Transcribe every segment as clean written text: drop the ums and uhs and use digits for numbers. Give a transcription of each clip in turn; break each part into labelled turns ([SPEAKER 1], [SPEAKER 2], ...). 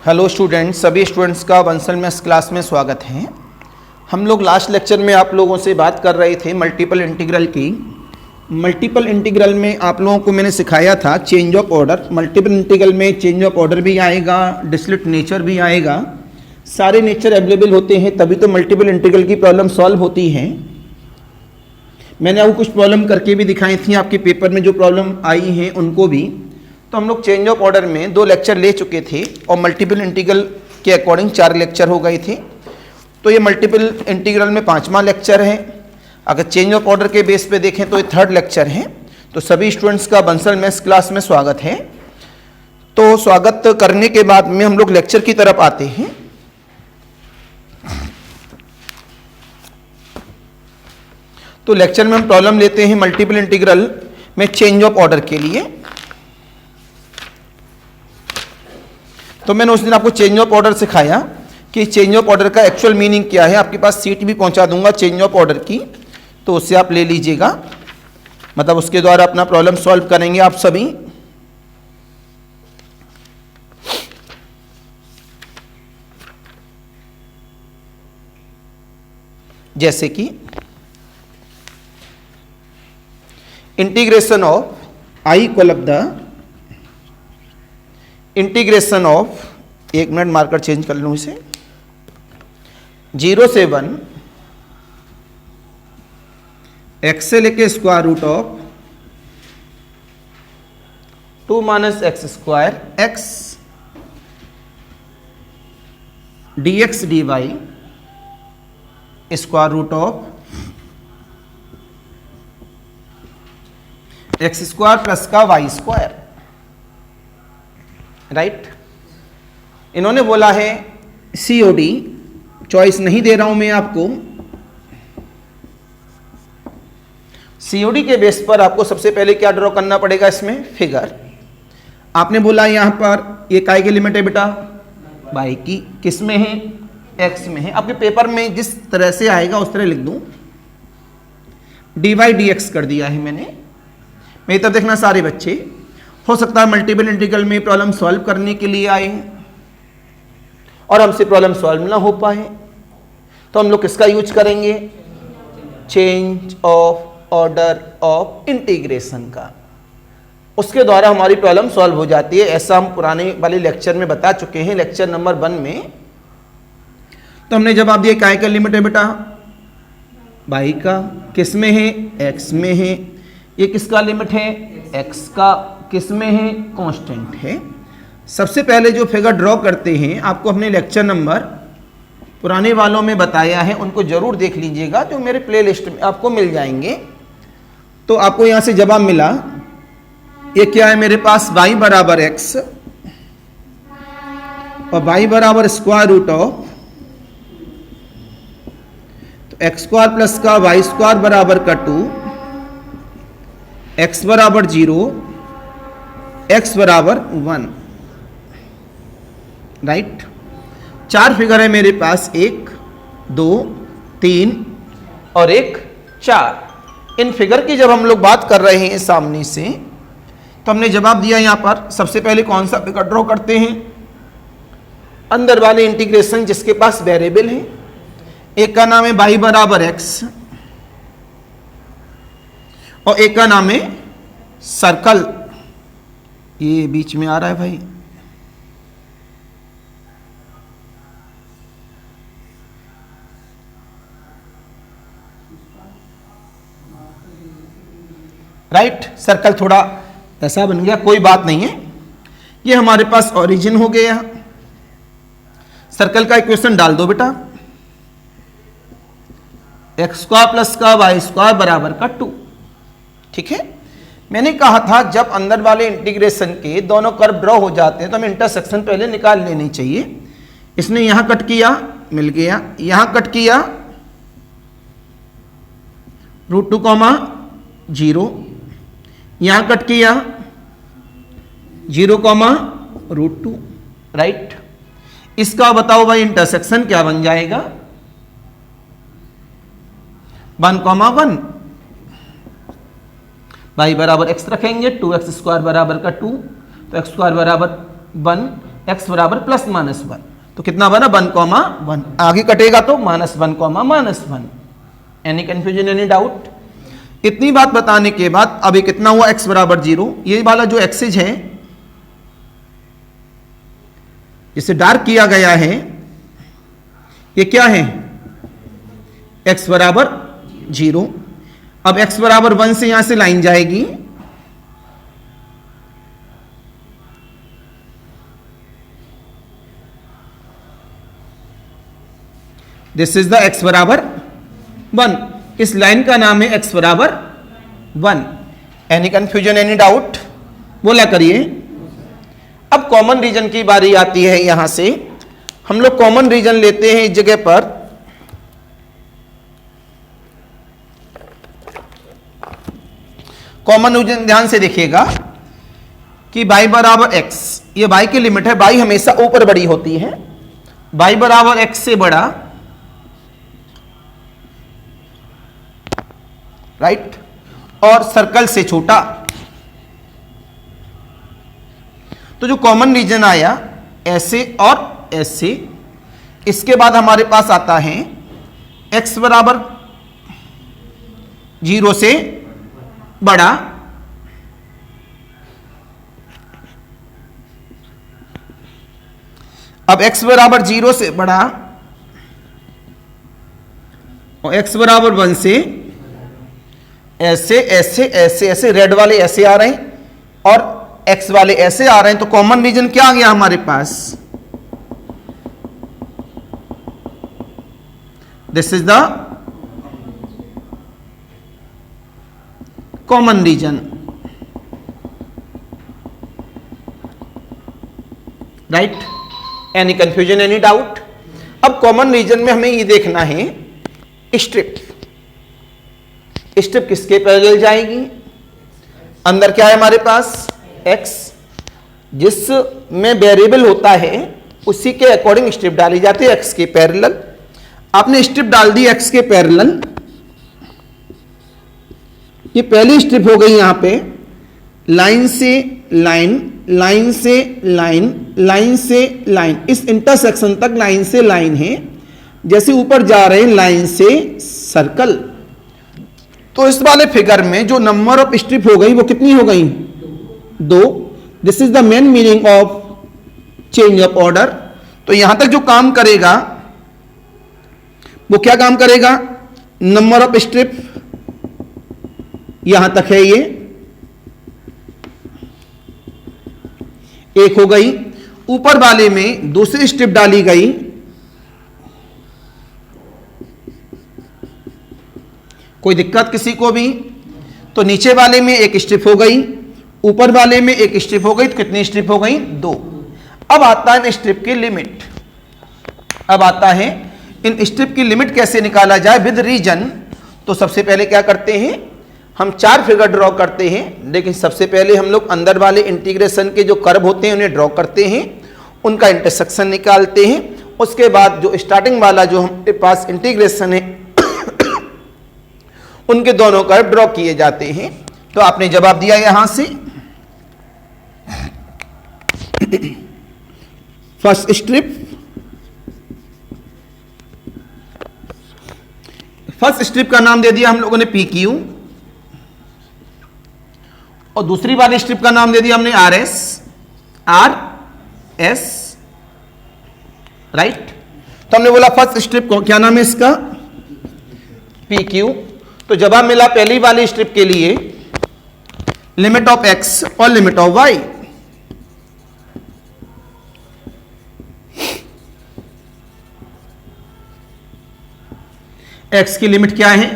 [SPEAKER 1] Hello students, सभी students का Bansal maths class में स्वागत है। हम लोग लास्ट लेक्चर में आप लोगों से बात कर रहे थे मल्टीपल इंटीग्रल की। मल्टीपल इंटीग्रल में आप लोगों को मैंने सिखाया था change of order. Multiple integral में चेंज ऑफ ऑर्डर भी आएगा, डिस्क्रीट नेचर भी आएगा, सारे नेचर अवेलेबल होते हैं, तभी तो मल्टीपल इंटीग्रल की प्रॉब्लम सॉल्व होती हैं। मैंने आपको कुछ प्रॉब्लम करके भी दिखाई थी, आपके पेपर में जो प्रॉब्लम आई हैं उनको भी। तो हम लोग चेंज ऑफ ऑर्डर में 2 लेक्चर ले चुके थे और मल्टीपल इंटीग्रल के अकॉर्डिंग 4 लेक्चर हो गए थे। तो ये मल्टीपल इंटीग्रल में 5वां लेक्चर है। अगर चेंज ऑफ ऑर्डर के बेस पे देखें तो ये 3rd लेक्चर है। तो सभी स्टूडेंट्स का बंसल मैथ्स क्लास में स्वागत है। तो स्वागत करने के बाद में हम लोग लेक्चर की तरफ आते हैं। तो लेक्चर में हम प्रॉब्लम लेते हैं मल्टीपल इंटीग्रल में चेंज ऑफ ऑर्डर के लिए। तो मैंने उस दिन आपको चेंज ऑफ ऑर्डर सिखाया कि चेंज ऑफ ऑर्डर का एक्चुअल मीनिंग क्या है। आपके पास सीट भी पहुंचा दूंगा चेंज ऑफ ऑर्डर की, तो उससे आप ले लीजिएगा, मतलब उसके द्वारा अपना प्रॉब्लम सॉल्व करेंगे आप सभी। जैसे कि integration of I equal of the integration of, 1 minute marker change कर लूं इसे, 0 से 1 एक्स से लेके square root of 2 minus x square x d x d y square root of x square plus का वाई स्क्वायर। राइट, इन्होंने बोला है COD, चॉइस नहीं दे रहा हूं मैं आपको। COD के बेस पर आपको सबसे पहले क्या ड्रॉ करना पड़ेगा, इसमें फिगर। आपने बोला यहां पर ये काय की लिमिट है बेटा, बाई की, किस में है, एक्स में है। आपके पेपर में जिस तरह से आएगा उस तरह लिख दूं, dy dx कर दिया है मैंने। मेरी तरफ देखना सारे बच्चे, हो सकता है मल्टीपल इंटीग्रल में प्रॉब्लम सॉल्व करने के लिए आए और हमसे प्रॉब्लम सॉल्व ना हो पाए, तो हम लोग किसका यूज करेंगे, change of order of integration का। उसके द्वारा हमारी प्रॉब्लम सॉल्व हो जाती है। ऐसा हम पुराने वाले लेक्चर में बता चुके हैं, लेक्चर नंबर 1 में। तो हमने जवाब दिया काय का लिमिट है बेटा, बाई का, किस में है, एक्स में है। ये किसका लिमिट है, एक्स का, किस में है, कांस्टेंट है। सबसे पहले जो फिगर ड्रॉ करते हैं, आपको अपने लेक्चर नंबर पुराने वालों में बताया है, उनको जरूर देख लीजिएगा, जो मेरे प्लेलिस्ट में आपको मिल जाएंगे। तो आपको यहां से जवाब मिला, ये क्या है मेरे पास, y बराबर x और y बराबर स्क्वायर रूट ऑफ, तो एक्स स्क्वायर प्लस का वाई स्क्वायर बराबर का 2, x बराबर 0, x बराबर 1। राइट, 4 फिगर है मेरे पास, 1, 2, 3 और 1, 4। इन फिगर की जब हम लोग बात कर रहे हैं सामने से, तो हमने जवाब दिया यहां पर। सबसे पहले कौन सा फिगर ड्रॉ करते हैं, अंदर वाले इंटीग्रेशन जिसके पास वेरिएबल है। एक का नाम है y बराबर x और एक का नाम है सर्कल। ये बीच में आ रहा है भाई, राइट, सर्कल थोड़ा ऐसा बन गया, कोई बात नहीं है। ये हमारे पास ओरिजिन हो गया। सर्कल का इक्वेशन डाल दो बेटा, एक्स स्क्वायर प्लस का वाई स्क्वायर बराबर का 2। ठीक है, मैंने कहा था जब अंदर वाले इंटीग्रेशन के दोनों कर्व ड्रॉ हो जाते हैं तो हमें इंटरसेक्शन पहले निकाल लेनी चाहिए। इसने यहां कट किया, मिल गया, यहां कट किया, √2, 0, यहां कट किया 0, √2। राइट, इसका बताओ भाई इंटरसेक्शन क्या बन जाएगा, 1, 1। y बराबर x रखेंगे, 2x स्क्वायर बराबर का 2, तो x स्क्वायर बराबर 1 x बराबर प्लस माइनस 1, तो कितना बना 1,1, आगे कटेगा तो -1,-1। Any confusion, any doubt? इतनी बात बताने के बाद अभी कितना हुआ x बराबर 0, ये वाला जो एक्सिस है इसे डार्क किया गया है, ये क्या है x बराबर 0। अब x बराबर 1 से यहां से लाइन जाएगी, दिस इज द x बराबर 1, इस लाइन का नाम है x बराबर 1। Any confusion, any doubt? बोला करिए। अब कॉमन रीजन की बारी आती है, यहां से हम लोग कॉमन रीजन लेते हैं इस जगह पर। कॉमन रीजन ध्यान से देखिएगा कि y बराबर x, ये y की लिमिट है, y हमेशा ऊपर बड़ी होती है, y बराबर x से बड़ा, राइट, और सर्कल से छोटा। तो जो कॉमन रीजन आया ऐसे और ऐसे, इसके बाद हमारे पास आता है x बराबर 0 से बड़ा, अब x बराबर 0 से बड़ा और x बराबर 1 से ऐसे ऐसे ऐसे ऐसे, रेड वाले ऐसे आ रहे हैं और x वाले ऐसे आ रहे हैं, तो कॉमन रीजन क्या आ गया हमारे पास? This is the common region, right? Any confusion, any doubt? अब कॉमन रीजन में हमें ये देखना है स्ट्रिप, स्ट्रिप किसके पैरेलल जाएगी? अंदर क्या है हमारे पास? x, जिसमें वेरिएबल होता है उसी के अकॉर्डिंग स्ट्रिप डाली जाती है, x के पैरेलल। आपने स्ट्रिप डाल दी x के पैरेलल, ये पहली स्ट्रिप हो गई यहां पे, लाइन से लाइन, लाइन से लाइन, लाइन से लाइन, इस इंटरसेक्शन तक लाइन से लाइन है, जैसे ऊपर जा रहे हैं लाइन से सर्कल। तो इस वाले फिगर में जो नंबर ऑफ स्ट्रिप हो गई वो कितनी हो गई? 2। This is the main meaning of change of order. तो यहां तक जो काम करेगा वो क्या काम करेगा? नंबर ऑफ स्ट्रिप यहां तक है, ये एक हो गई, ऊपर वाले में दूसरी स्ट्रिप डाली गई, कोई दिक्कत किसी को भी? तो नीचे वाले में एक स्ट्रिप हो गई, ऊपर वाले में एक स्ट्रिप हो गई, तो कितनी स्ट्रिप हो गई? 2। अब आता है स्ट्रिप की लिमिट, अब आता है इन स्ट्रिप की लिमिट कैसे निकाला जाए विद रीजन। तो सबसे पहले क्या करते हैं, हम 4 फिगर ड्रॉ करते हैं, लेकिन सबसे पहले हम लोग अंदर वाले इंटीग्रेशन के जो कर्व होते हैं उन्हें ड्रॉ करते हैं, उनका इंटरसेक्शन निकालते हैं, उसके बाद जो स्टार्टिंग वाला जो हमारे पास इंटीग्रेशन है उनके दोनों कर्व ड्रॉ किए जाते हैं। तो आपने जवाब दिया यहां से, फर्स्ट स्ट्रिप, फर्स्ट स्ट्रिप का नाम दे दिया हम लोगों ने पी क्यू, और दूसरी वाली स्ट्रिप का नाम दे दिया हमने R S, R S, right. तो हमने बोला फर्स्ट स्ट्रिप को क्या नाम है इसका? P Q. तो जवाब मिला पहली वाली स्ट्रिप के लिए लिमिट ऑफ एक्स और लिमिट ऑफ वाई। एक्स की लिमिट क्या है?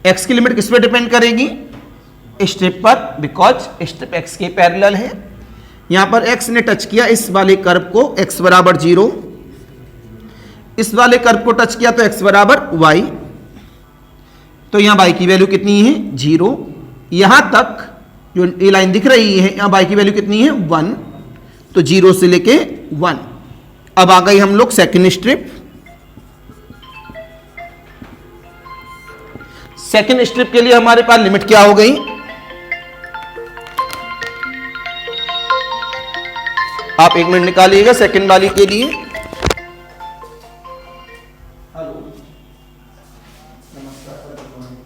[SPEAKER 1] एक्स की लिमिट किस पे डिपेंड करेगी? स्ट्रिप पर, बिकॉज स्ट्रिप एक्स के पैरेलल है। यहां पर एक्स ने टच किया इस वाले कर्व को, एक्स बराबर 0, इस वाले कर्व को टच किया तो एक्स बराबर वाई, तो यहां वाई की वैल्यू कितनी है? 0। यहां तक जो ये लाइन दिख रही है यहां वाई की वैल्यू कितनी है? 1, तो 0 से लेके 1। अब आ गई हम लोग सेकेंड स्ट्रिप। सेकेंड स्ट्रिप के लिए हमारे पास लिमिट क्या हो गई? आप 1 मिनट निकालिएगा सेकंड वाली के लिए। हेलो, नमस्कार सर, गुड मॉर्निंग।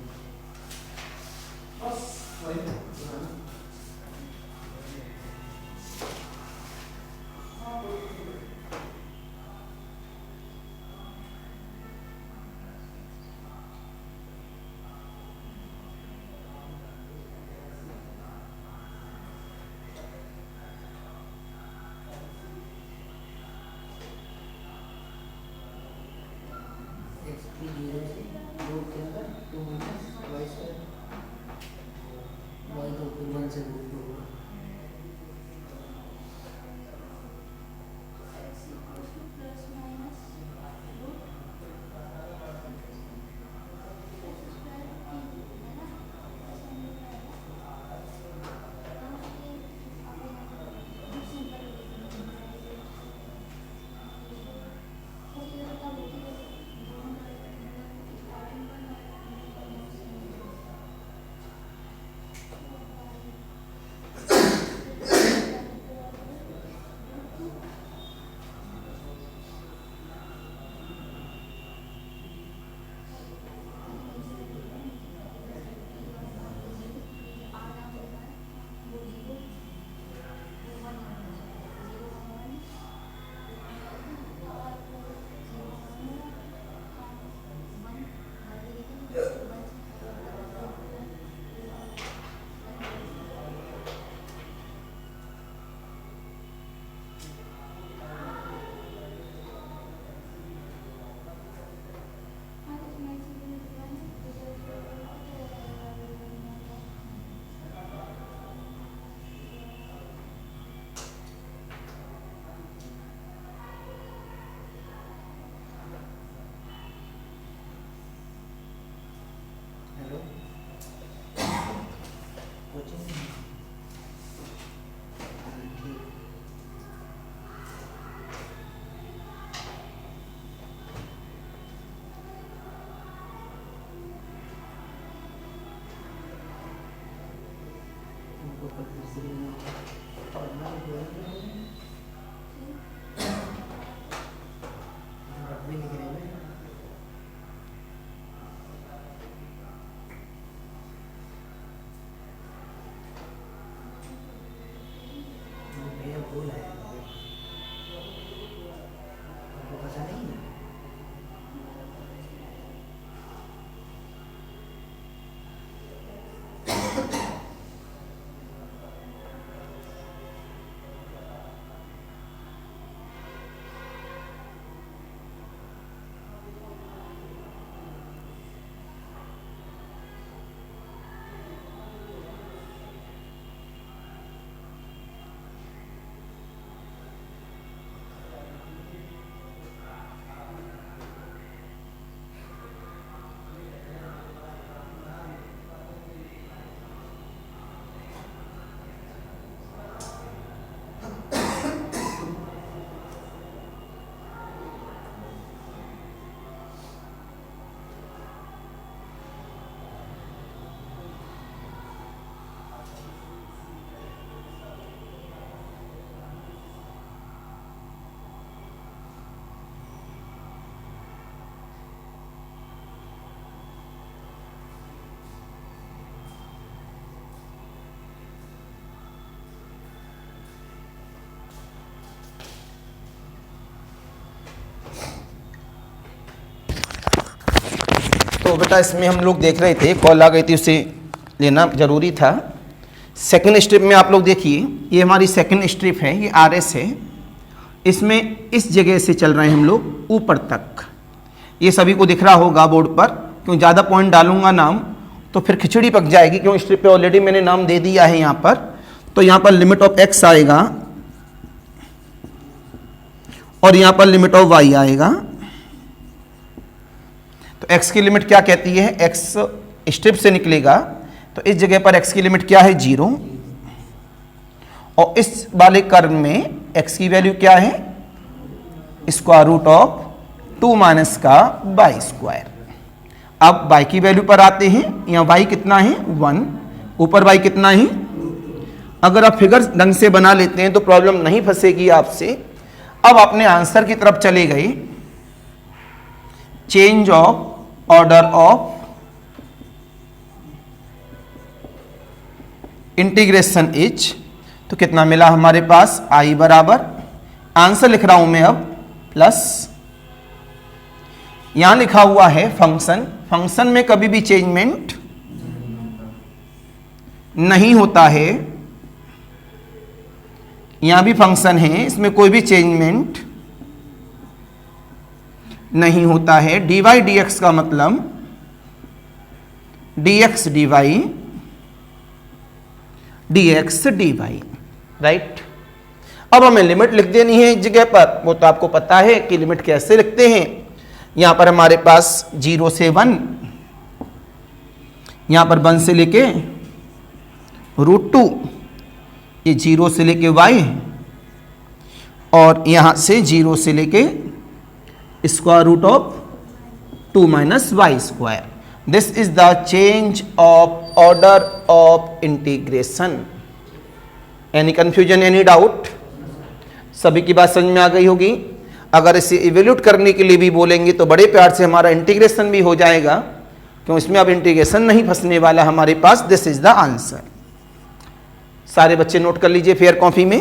[SPEAKER 1] तो बेटा इसमें हम लोग देख रहे थे, कॉल आ गई थी, उसे लेना जरूरी था। सेकंड स्ट्रिप में आप लोग देखिए, ये हमारी सेकंड स्ट्रिप है, ये RS है। इसमें इस जगह से चल रहे हैं हम लोग ऊपर तक। ये सभी को दिख रहा होगा बोर्ड पर, क्यों ज़्यादा पॉइंट डालूंगा नाम तो फिर खिचड़ी पक जाएगी, क्यों स्ट्रिप पे ऑलरेडी मैंने नाम दे दिया है यहाँ पर। तो यहाँ पर लिमिट ऑफ x आएगा और यहाँ पर लिमिट ऑफ y आएगा। तो x की लिमिट क्या कहती है, x स्ट्रिप से निकलेगा तो इस जगह पर x की लिमिट क्या है 0, और इस वाले कर्व में x की वैल्यू क्या है स्क्वायर रूट ऑफ 2 माइनस का बाई स्क्वायर। अब y की वैल्यू पर आते हैं, यहाँ y कितना है 1, ऊपर y कितना है। अगर आप फिगर ढंग से बना लेते हैं तो प्रॉब्लम नहीं फंसेगी आपसे। अब अपने आंसर की तरफ चले गए। Change of order of integration is, तो कितना मिला हमारे पास, आई बराबर, आंसर लिख रहा हूं मैं अब, प्लस यहां लिखा हुआ है फंक्शन, फंक्शन में कभी भी चेंजमेंट नहीं होता है, यहां भी फंक्शन है, इसमें कोई भी चेंजमेंट नहीं होता है। dy dx का मतलब dx dy, dx dy, right. अब हमें लिमिट लिख देनी है इस जगह पर, वो तो आपको पता है कि लिमिट कैसे लिखते हैं। यहां पर हमारे पास 0 से 1, यहां पर 1 से लेके √2, ये 0 से लेके y, और यहां से 0 से लेके square root of 2 minus y square. This is the change of order of integration. Any confusion, any doubt? सभी की बात समझ में आ गई होगी। अगर इसे इवेल्यूट करने के लिए भी बोलेंगे तो बड़े प्यार से हमारा इंटीग्रेशन भी हो जाएगा, क्यों इसमें अब इंटीग्रेशन नहीं फंसने वाला हमारे पास। This is the answer. सारे बच्चे नोट कर लीजिए फेयर कॉपी में।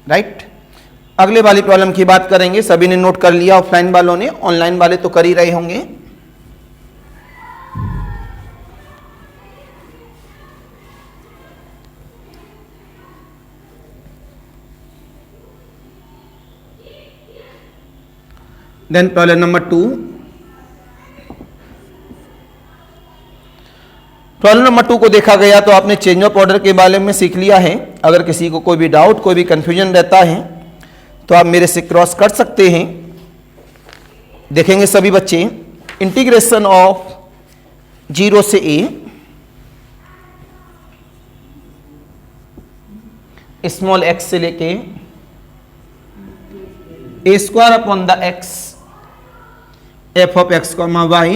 [SPEAKER 1] राइट। अगले वाली प्रॉब्लम की बात करेंगे। सभी ने नोट कर लिया, ऑफलाइन वालों ने, ऑनलाइन वाले तो कर ही रहे होंगे। Then problem number 2। Problem number 2 को देखा गया तो आपने चेंज ऑफ ऑर्डर के बारे में सीख लिया है। अगर किसी को कोई भी डाउट, कोई भी कंफ्यूजन रहता है तो आप मेरे से क्रॉस कर सकते हैं। देखेंगे सभी बच्चे, इंटीग्रेशन ऑफ 0 से a स्मॉल x से लेके a square upon the x f of x comma y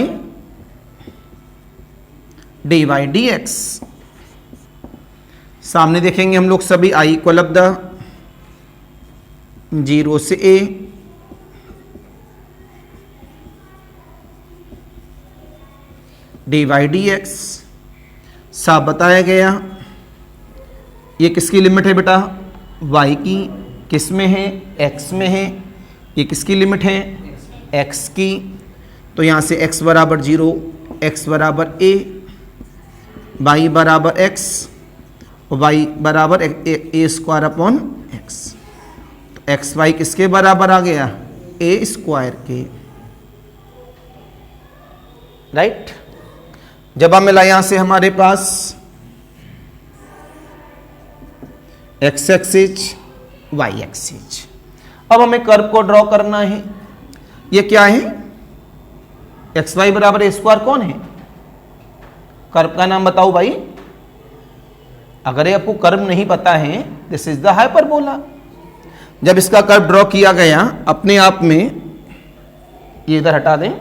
[SPEAKER 1] dy dx। सामने देखेंगे हम लोग सभी i इक्वल ऑफ द 0 से a dy dx। साफ बताया गया। ये किसकी लिमिट है बेटा? y की। किस में है? x में है। ये किसकी लिमिट है? x की। तो यहां से x बराबर 0, x बराबर a, y बराबर x और y बराबर a स्क्वायर अपॉन x। तो एक्स वाई किसके बराबर आ गया? a स्क्वायर के। राइट। जब हम मिला यहां से हमारे पास x एक्सिस, y एक्सिस। अब हमें कर्व को ड्रॉ करना है। ये क्या है? एक्स वाई बराबर a स्क्वायर कौन है? कर्व का नाम बताओ भाई। अगर ये आपको कर्व नहीं पता है, दिस इज द हाइपरबोला। जब इसका कर्व ड्रॉ किया गया अपने आप में, ये इधर हटा दें,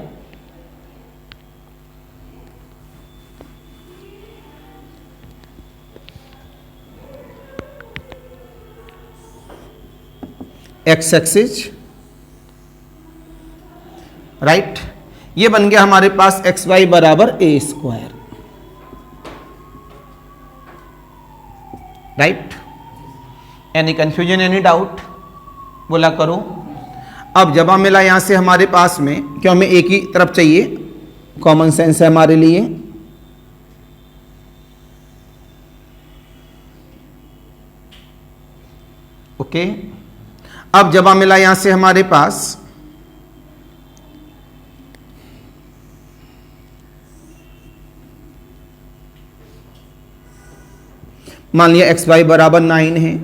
[SPEAKER 1] एक्स एक्सिस, राइट। ये बन गया हमारे पास एक्स वाई बराबर A square, right. Any confusion, any doubt, बोला करो। अब जब हम मिला यहां से हमारे पास में, क्यों हमें एक ही तरफ चाहिए, कॉमन सेंस है हमारे लिए। ओके, अब जब हम मिला यहां से हमारे पास मान लिया एक्स वाई बराबर 9 है,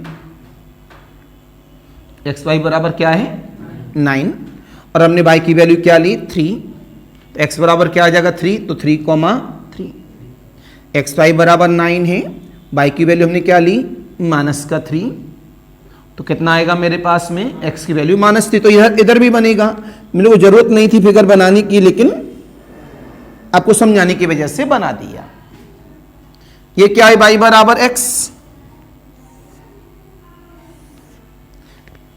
[SPEAKER 1] एक्स वाई बराबर क्या है 9, और हमने वाई की वैल्यू क्या ली 3, तो एक्स बराबर क्या आ जाएगा 3, तो 3,3। एक्स वाई बराबर 9 है, वाई की वैल्यू हमने क्या ली -3, तो कितना आएगा मेरे पास में, एक्स की वैल्यू -3, तो यह इधर भी बनेगा। मेरे को जरूरत नहीं थी फिगर बनाने की, लेकिन आपको समझाने की वजह से बना दिया। ये क्या है, वाई बराबर x,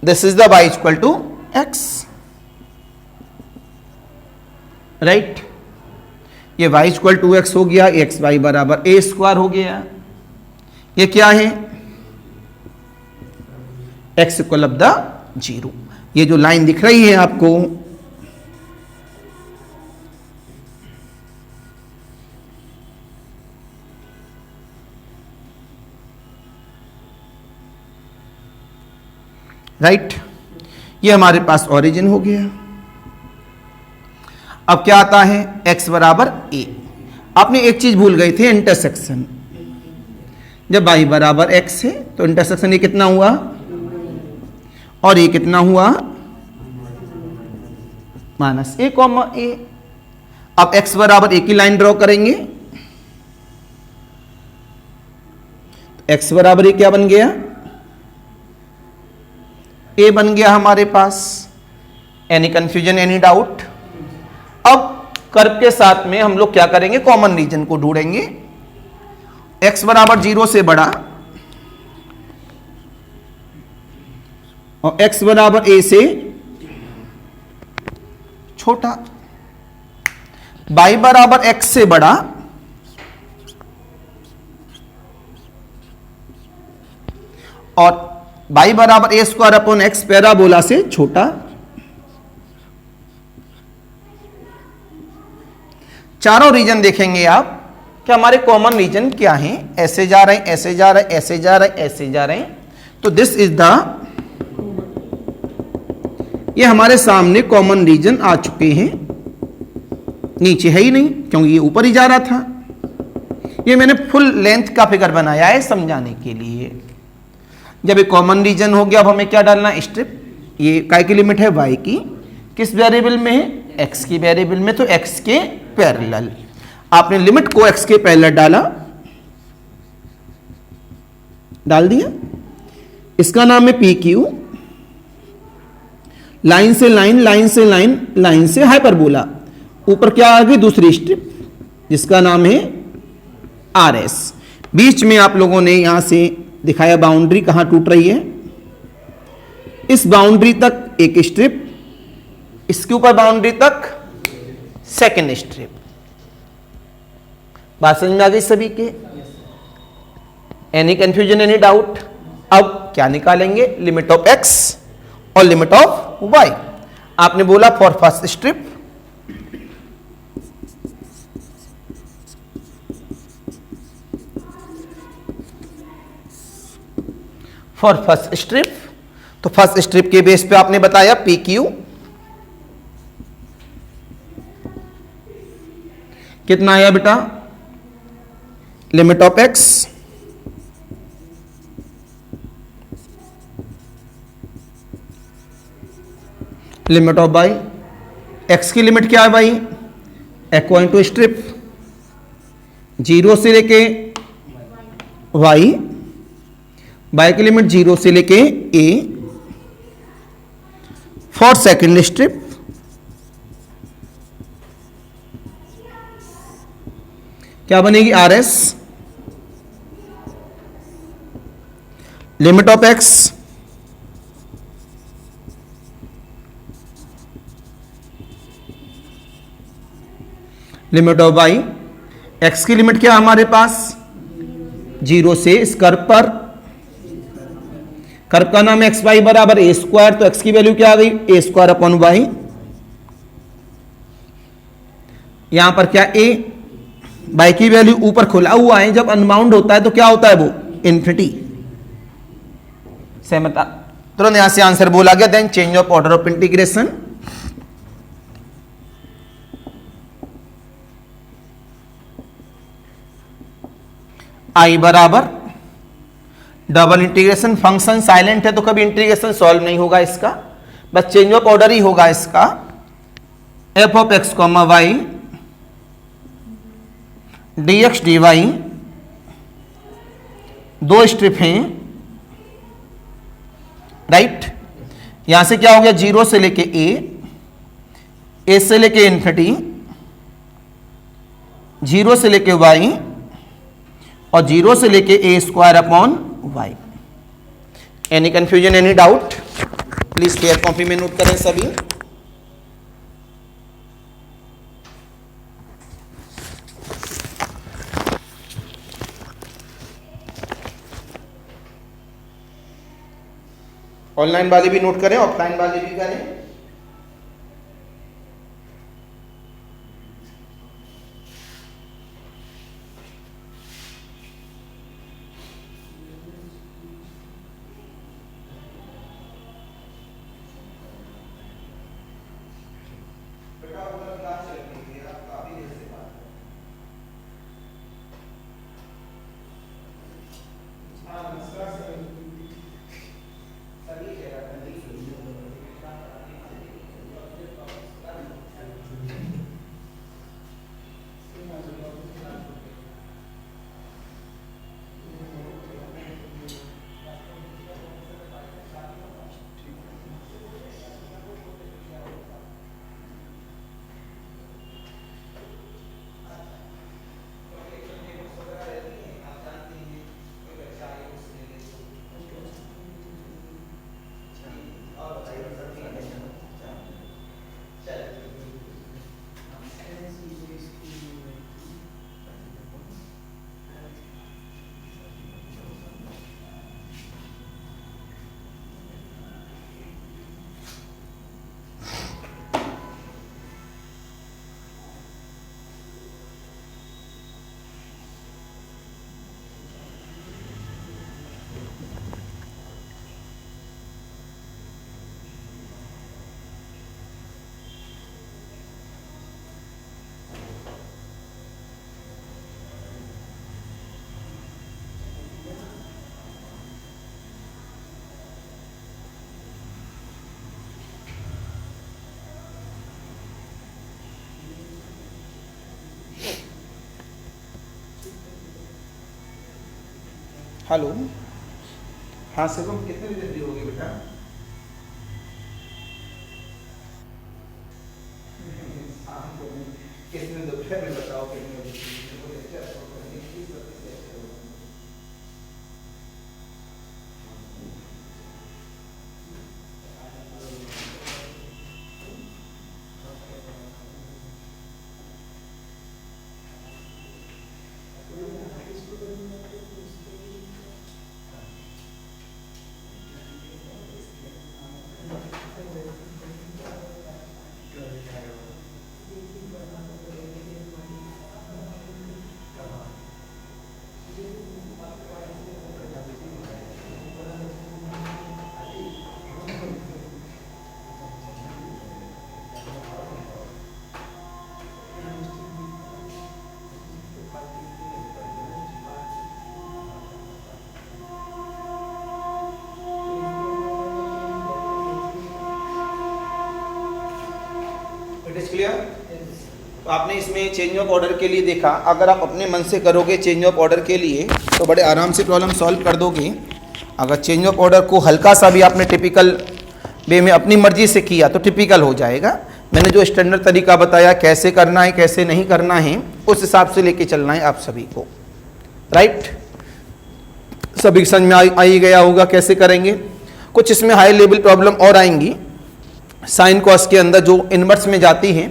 [SPEAKER 1] this is the y equal to x, right. ये वाई इक्वल टू एक्स हो गया, एक्स वाई बराबर ए स्क्वायर हो गया। ये क्या है, एक्स इक्वल ऑफ द 0। ये जो लाइन दिख रही है आपको, राइट, ये हमारे पास ओरिजिन हो गया। अब क्या आता है, x बराबर a। आपने एक चीज भूल गए थे, इंटरसेक्शन। जब y बराबर x है तो इंटरसेक्शन ये कितना हुआ, और ये कितना हुआ -a, a। अब x बराबर a की लाइन ड्रॉ करेंगे, x बराबर a क्या बन गया, ए बन गया हमारे पास। Any confusion, any doubt. अब कर्व के साथ में हम लोग क्या करेंगे, कॉमन रीजन को ढूंढेंगे। x बराबर 0 से बड़ा और x बराबर a से छोटा, y बराबर x से बड़ा और y बराबर A square upon x parabola से छोटा। चारों रीजन देखेंगे आप कि हमारे कॉमन रीजन क्या हैं, ऐसे जा रहे हैं, ऐसे जा रहे हैं, ऐसे जा रहे हैं, ऐसे जा रहे हैं। तो दिस इज द, ये हमारे सामने कॉमन रीजन आ चुके हैं। नीचे है ही नहीं क्योंकि ये ऊपर ही जा रहा था। ये मैंने फुल लेंथ का फिगर बनाया है समझाने के लिए। जब ये कॉमन रीजन हो गया, अब हमें क्या डालना है, स्ट्रिप। ये काय की लिमिट है, वाई की। किस वेरिएबल में है, एक्स की वेरिएबल में, तो एक्स के पैरेलल। आपने लिमिट को एक्स के पैरेलल डाला, डाल दिया। इसका नाम है पी क्यू। लाइन से लाइन, लाइन से लाइन, लाइन से हाइपरबोला। ऊपर क्या आ गई, दूसरी स्ट्रिप जिसका नाम है आर एस। बीच में आप लोगों ने यहां से दिखाया बाउंड्री कहां टूट रही है, इस बाउंड्री तक एक स्ट्रिप, इसके ऊपर बाउंड्री तक सेकेंड स्ट्रिप। बात समझ में आ गई सभी के? Any confusion, any doubt? अब क्या निकालेंगे, लिमिट ऑफ एक्स और लिमिट ऑफ वाई। आपने बोला for first strip, for first strip, तो फर्स्ट स्ट्रिप के बेस पे आपने बताया पी क्यू कितना आया बेटा, limit of x limit of y. X की लिमिट क्या है भाई, अकॉर्डिंग टू स्ट्रिप 0 से लेके वाई, वाई की लिमिट 0 से लेके ए। फॉर सेकेंड स्ट्रिप क्या बनेगी, R S limit of x limit of y, x की लिमिट क्या हमारे पास 0 से इस कर्व पर, कर्व का नाम एक्स वाई बराबर ए स्क्वायर, तो x की वैल्यू क्या आ गई ए स्क्वायर अपॉन वाई। यहां पर क्या a, y की वैल्यू ऊपर खुला हुआ है, जब अनबाउंड होता है तो क्या होता है वो इन्फिनिटी। सहमत? तुरंत यहां से आंसर बोला गया। Then change of order of integration, I बराबर डबल इंटीग्रेशन, फंक्शन साइलेंट है तो कभी इंटीग्रेशन सॉल्व नहीं होगा इसका, बस चेंज ऑफ ऑर्डर ही होगा इसका। F of x comma y d x d y, दो स्ट्रिप हैं, राइट। यहां से क्या हो गया 0 से लेके ए से लेके इन्फिनिटी, 0 से लेके वाई और 0 से लेके A square upon Y. Any confusion, any doubt? Please care copy में नोट करें सभी। ऑनलाइन वाले भी नोट करें, ऑफलाइन वाले भी करें। हेलो, हाँ शिवम, कितने बजे फ्री होगे बेटा? कितने दोपहर में बताओ कितने बजे? क्लियर? तो आपने इसमें चेंज ऑफ ऑर्डर के लिए देखा, अगर आप अपने मन से करोगे चेंज ऑफ ऑर्डर के लिए तो बड़े आराम से प्रॉब्लम सॉल्व कर दोगे। अगर चेंज ऑफ ऑर्डर को हल्का सा भी आपने टिपिकल वे में अपनी मर्जी से किया तो टिपिकल हो जाएगा। मैंने जो स्टैंडर्ड तरीका बताया कैसे करना है कैसे नहीं करना है उस हिसाब से लेके चलना है आप सभी को, राइट? सभी समझ में आ ही गया होगा कैसे करेंगे। कुछ इसमें हाई लेवल प्रॉब्लम और आएंगी साइन कॉस के अंदर जो इनवर्स में जाती हैं।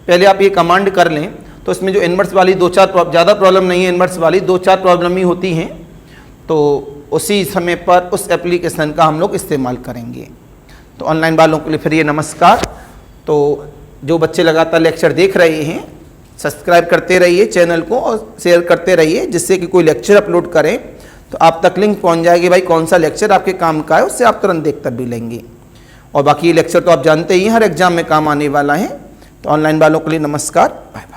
[SPEAKER 1] पहले आप ये कमांड कर लें तो इसमें जो इन्वर्स वाली दो चार ज़्यादा प्रॉब्लम नहीं है, इन्वर्स वाली दो चार प्रॉब्लम ही होती हैं, तो उसी समय पर उस एप्लीकेशन का हम लोग इस्तेमाल करेंगे। तो ऑनलाइन वालों के लिए फिर ये नमस्कार। तो जो बच्चे लगातार लेक्चर देख रहे हैं, सब्सक्राइब करते रहिए चैनल को और शेयर करते रहिए, जिससे कि कोई लेक्चर अपलोड करें तो आप तक लिंक पहुंच जाएगी, भाई कौन सा लेक्चर आपके काम का है, उससे आप तुरंत देख कर भी लेंगे। और बाकी ये लेक्चर तो आप जानते ही हर एग्जाम में काम आने वाला है। तो ऑनलाइन वालों के लिए नमस्कार, बाय बाय।